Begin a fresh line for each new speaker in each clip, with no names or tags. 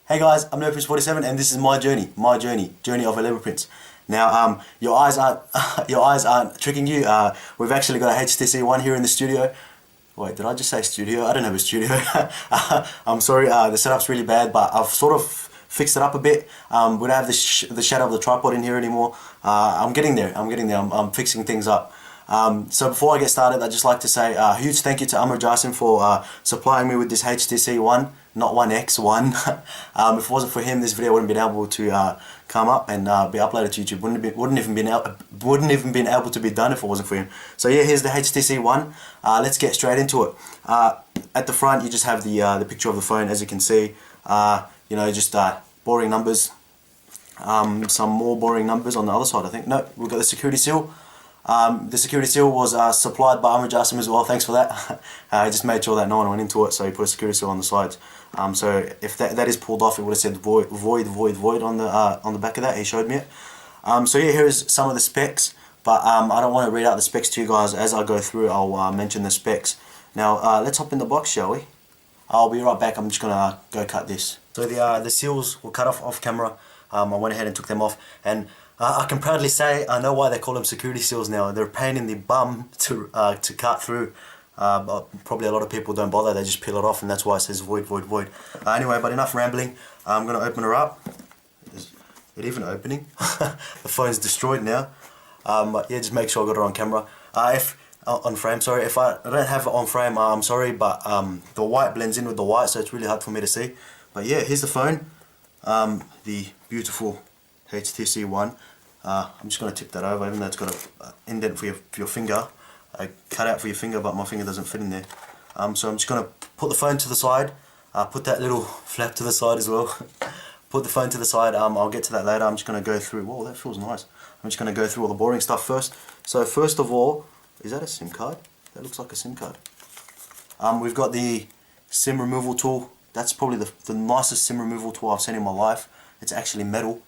Hey guys, I'm Prince47 and this is my journey of a Lego Prince. Now, your eyes aren't your eyes aren't tricking you. We've actually got a HTC One here in the studio. Wait, did I just say studio? I don't have a studio. I'm sorry, the setup's really bad, but I've sort of fixed it up a bit. We don't have the shadow of the tripod in here anymore. I'm getting there. I'm fixing things up. So before I get started, I'd just like to say a huge thank you to Amr Jasim for supplying me with this HTC One, not One X, One. If it wasn't for him, this video wouldn't have been able to come up and be uploaded to YouTube. Wouldn't even been able to be done if it wasn't for him. So yeah, here's the HTC One. Let's get straight into it. At the front, you just have the picture of the phone, as you can see. You know, just boring numbers. Some more boring numbers on the other side, I think. No, we've got the security seal. The security seal was supplied by Amr Jasim as well, thanks for that. He just made sure that no one went into it, so he put a security seal on the sides. So if that is pulled off, it would have said void on the back of that. He showed me it. So yeah, here is some of the specs, but I don't want to read out the specs to you guys. As I go through, I'll mention the specs. Now let's hop in the box, shall we? I'll be right back. I'm just gonna go cut this. So the seals were cut off camera. I went ahead and took them off, and I can proudly say I know why they call them security seals now. They're a pain in the bum to cut through. But probably a lot of people don't bother, they just peel it off, and that's why it says void. Anyway, but enough rambling. I'm going to open her up. Is it even opening? The phone's destroyed now. But yeah, just make sure I got her on camera. On frame, sorry. If I don't have it on frame, I'm sorry, but the white blends in with the white, so it's really hard for me to see. But yeah, here's the phone. The beautiful HTC One. I'm just going to tip that over, even though it's got an indent for your finger, a cutout for your finger, but my finger doesn't fit in there. So I'm just going to put the phone to the side, put that little flap to the side as well. Put the phone to the side. I'll get to that later. I'm just going to go through. Whoa, that feels nice. I'm just going to go through all the boring stuff first. So first of all, is that a SIM card? That looks like a SIM card. We've got the SIM removal tool. That's probably the nicest SIM removal tool I've seen in my life. It's actually metal.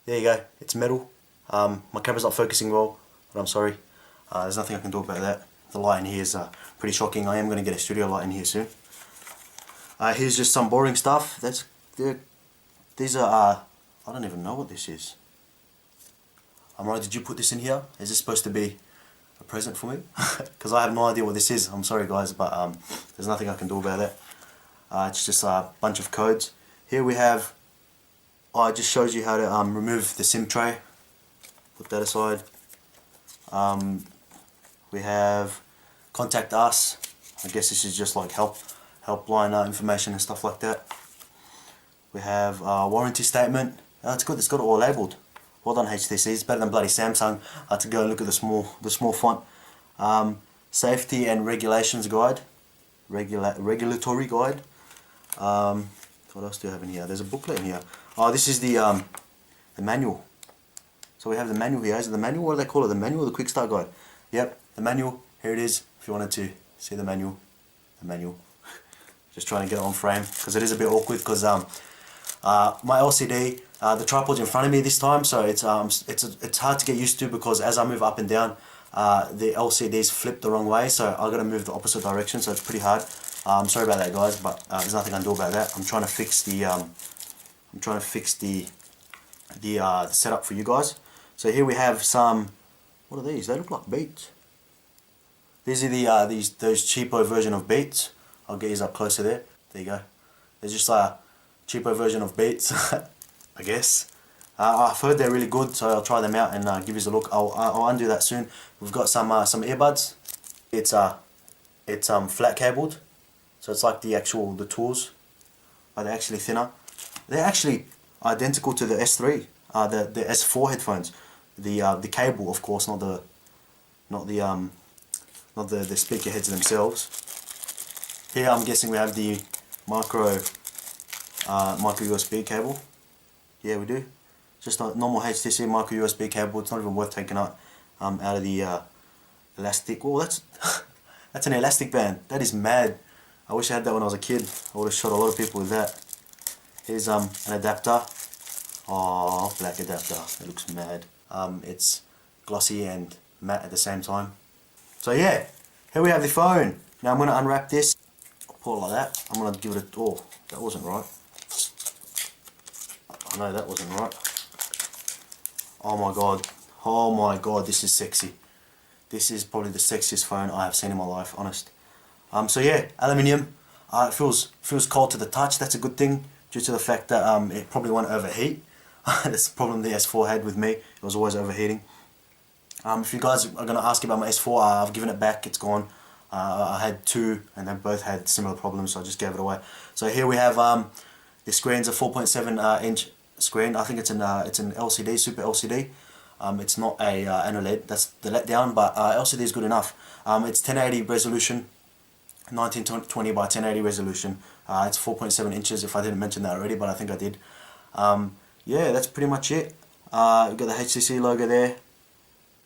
There you go, it's metal. My camera's not focusing well, but I'm sorry. There's nothing I can do about that. The light in here is pretty shocking. I am going to get a studio light in here soon. Here's just some boring stuff. These are, I don't even know what this is. Amra, did you put this in here? Is this supposed to be a present for me? Because I have no idea what this is. I'm sorry guys, but there's nothing I can do about that. It's just a bunch of codes. Here we have, it just shows you how to remove the SIM tray. Put that aside. We have contact us. I guess this is just like helpline information and stuff like that. We have warranty statement. It's good. It's got it all labelled. Well done HTC. It's better than bloody Samsung. I had to go and look at the small font. Safety and regulations guide. Regulatory guide. What else do we have in here? There's a booklet in here. Oh, this is the manual. So we have the manual here. Is it the manual? What do they call it? The manual or the quick start guide? Yep, the manual. Here it is. If you wanted to see the manual. The manual. Just trying to get it on frame because it is a bit awkward because my LCD, the tripod's in front of me this time, so it's hard to get used to because as I move up and down, the LCD's flipped the wrong way, so I've got to move the opposite direction, so it's pretty hard. Sorry about that, guys, but there's nothing I can do about that. I'm trying to fix the setup for you guys. So here we have some. What are these? They look like Beats. These are those cheapo version of Beats. I'll get you up closer there. There you go. They're just a cheapo version of Beats, I guess. I've heard they're really good, so I'll try them out and give you a look. I'll undo that soon. We've got some earbuds. It's flat cabled, so it's like the tools, but they're actually thinner. They're actually identical to the S3, the S4 headphones. The cable, of course, not the speaker heads themselves. Here I'm guessing we have the micro USB cable. Yeah, we do. Just a normal HTC micro USB cable. It's not even worth taking out of the elastic. Oh, that's an elastic band. That is mad. I wish I had that when I was a kid. I would have shot a lot of people with that. Here's an adapter. Oh, black adapter. It looks mad. It's glossy and matte at the same time. So yeah, here we have the phone. Now I'm going to unwrap this. I'll pull it like that. I'm going to give it a... Oh, that wasn't right. No, that wasn't right. Oh my god. Oh my god, this is sexy. This is probably the sexiest phone I have seen in my life, honest. So yeah, aluminium. It feels cold to the touch. That's a good thing, due to the fact that it probably won't overheat. That's the problem the S4 had with me. It was always overheating. If you guys are gonna ask about my S4, I've given it back. It's gone. I had two, and they both had similar problems, so I just gave it away. So here we have the screen's a 4.7 inch screen. I think it's an LCD, Super LCD. It's not a an OLED. That's the letdown, but LCD is good enough. It's 1080 resolution, 1920 by 1080 resolution. It's 4.7 inches. If I didn't mention that already, but I think I did. Yeah, that's pretty much it. You've got the HTC logo there.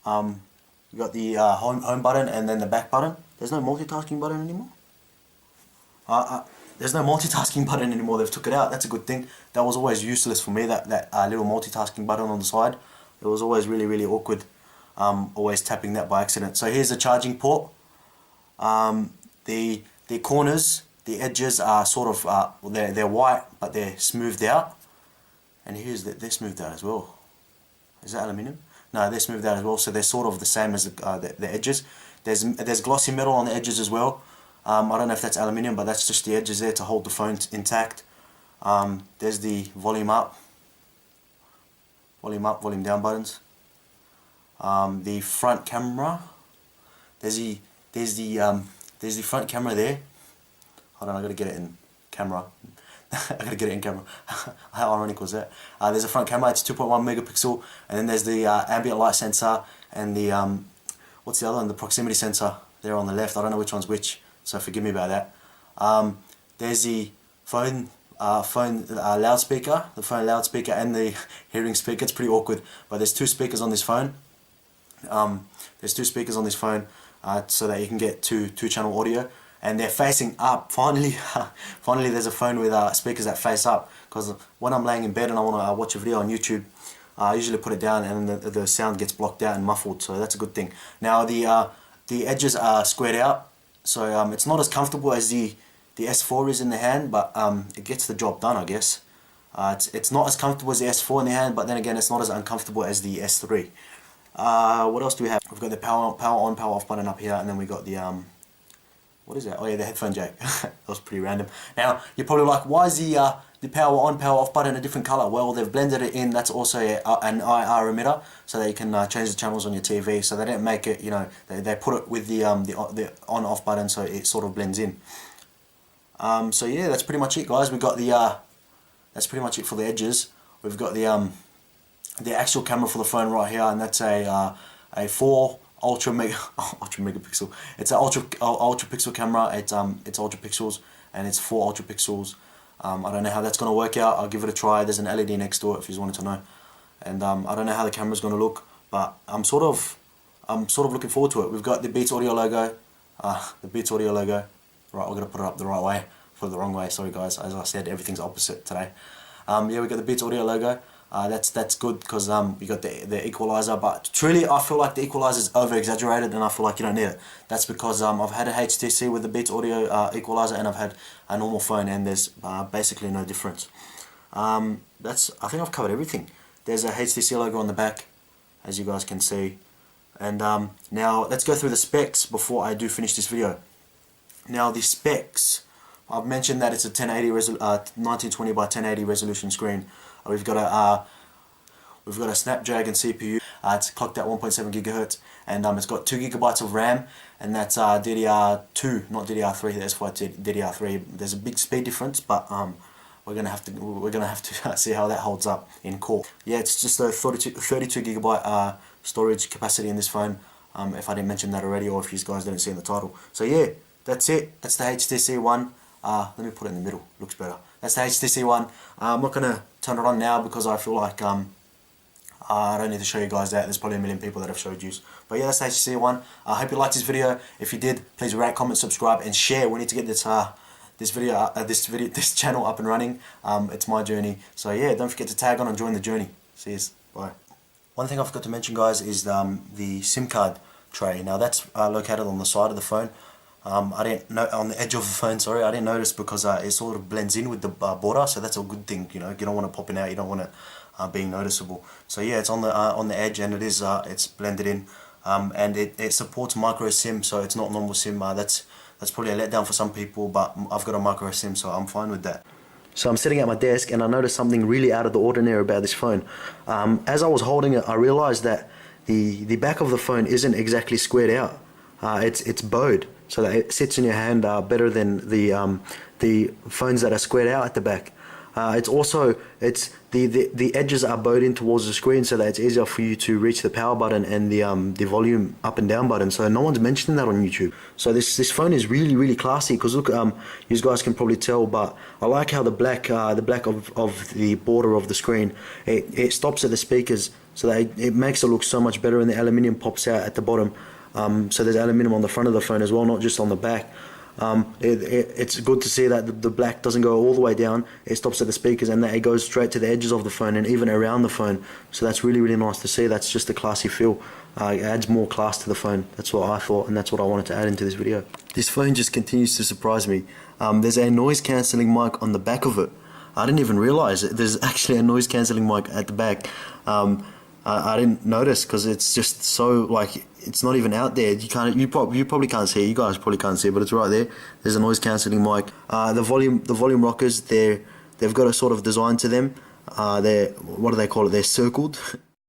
You got the home button and then the back button. There's no multitasking button anymore. There's no multitasking button anymore. They've took it out. That's a good thing. That was always useless for me. That little multitasking button on the side. It was always really awkward. Always tapping that by accident. So here's the charging port. The corners, the edges are sort of they're white, but they're smoothed out. And here's they're smoothed out as well. Is that aluminium? No, they're smoothed out as well, so they're sort of the same as the edges. There's glossy metal on the edges as well. I don't know if that's aluminium, but that's just the edges there to hold the phone intact. There's the volume up, volume down buttons. The front camera. There's the front camera there. Hold on, I gotta get it in camera. I gotta get it in camera. How ironic was that? There's a front camera. It's 2.1 megapixel, and then there's the ambient light sensor and the what's the other one? The proximity sensor there on the left. I don't know which one's which, so forgive me about that. There's the phone loudspeaker, and the hearing speaker. It's pretty awkward, but there's two speakers on this phone. There's two speakers on this phone, so that you can get two channel audio. And they're facing up. Finally, there's a phone with speakers that face up. Because when I'm laying in bed and I want to watch a video on YouTube, I usually put it down and the sound gets blocked out and muffled. So that's a good thing. Now the edges are squared out, so it's not as comfortable as the S4 is in the hand, but it gets the job done, I guess. It's not as comfortable as the S4 in the hand, but then again, it's not as uncomfortable as the S3. What else do we have? We've got the power on, power off button up here, and then we got the what is that? Oh yeah, the headphone jack. That was pretty random. Now, you're probably like, why is the power on, power off button a different color? Well, they've blended it in. That's also an IR emitter, so that you can change the channels on your TV. So they didn't make it, you know, they put it with the on off button, so it sort of blends in. So yeah, that's pretty much it, guys. We got the that's pretty much it for the edges. We've got the actual camera for the phone right here, and that's a 4 ultra megapixel. It's an ultra pixel camera. It's ultra pixels, and it's 4 ultra pixels. I don't know how that's gonna work out. I'll give it a try. There's an LED next to it if you wanted to know. And I don't know how the camera's gonna look, but I'm sort of looking forward to it. We've got the Beats Audio logo. The Beats Audio logo. Right, we're gonna put it up the right way. Put it the wrong way. Sorry guys. As I said, everything's opposite today. Yeah, we got the Beats Audio logo. That's good because you got the equalizer, but truly I feel like the equalizer is over exaggerated, and I feel like you don't need it. That's because I've had a HTC with the Beats Audio equalizer, and I've had a normal phone, and there's basically no difference. I think I've covered everything. There's a HTC logo on the back, as you guys can see. And now let's go through the specs before I do finish this video. Now the specs, I've mentioned that it's a 1920 by 1080 resolution screen. We've got a Snapdragon CPU. It's clocked at 1.7 gigahertz, and it's got 2 gigabytes of RAM, and that's DDR2, not DDR3. That's why it's DDR3. There's a big speed difference, but we're gonna have to see how that holds up in court. Yeah, it's just a 32 gigabyte storage capacity in this phone. If I didn't mention that already, or if you guys didn't see in the title. So yeah, that's it. That's the HTC One. Let me put it in the middle. Looks better. That's the HTC One. I'm not gonna turn it on now because I feel like I don't need to show you guys that. There's probably a million people that have showed you. But yeah, that's the HTC One. I hope you liked this video. If you did, please rate, comment, subscribe, and share. We need to get this this channel up and running. It's my journey. So yeah, don't forget to tag on and join the journey. See you. Bye. One thing I forgot to mention, guys, is the SIM card tray. Now that's located on the side of the phone. I didn't know on the edge of the phone. Sorry, I didn't notice because it sort of blends in with the border, so that's a good thing. You know, you don't want it popping out. You don't want it being noticeable. So yeah, it's on the edge, and it's blended in, and it supports micro SIM, so it's not normal SIM. That's probably a letdown for some people, but I've got a micro SIM, so I'm fine with that. So I'm sitting at my desk and I noticed something really out of the ordinary about this phone. As I was holding it, I realized that the back of the phone isn't exactly squared out. It's bowed, so that it sits in your hand better than the phones that are squared out at the back. The edges are bowed in towards the screen so that it's easier for you to reach the power button and the volume up and down button. So no one's mentioning that on YouTube. So this phone is really classy, because look, you guys can probably tell, but I like how the black of the border of the screen, it stops at the speakers, so that it makes it look so much better, and the aluminium pops out at the bottom. So there's aluminium on the front of the phone as well, not just on the back. It's good to see that the black doesn't go all the way down. It stops at the speakers, and that it goes straight to the edges of the phone and even around the phone. So that's really nice to see. That's just a classy feel. It adds more class to the phone. That's what I thought, and that's what I wanted to add into this video. This phone just continues to surprise me. There's a noise cancelling mic on the back of it. I didn't even realize there's actually a noise cancelling mic at the back. I didn't notice because it's just so, like, it's not even out there. You probably can't see it. You guys probably can't see it, but it's right there. There's a noise cancelling mic. The volume rockers, they've got a sort of design to them. What do they call it? They're circled.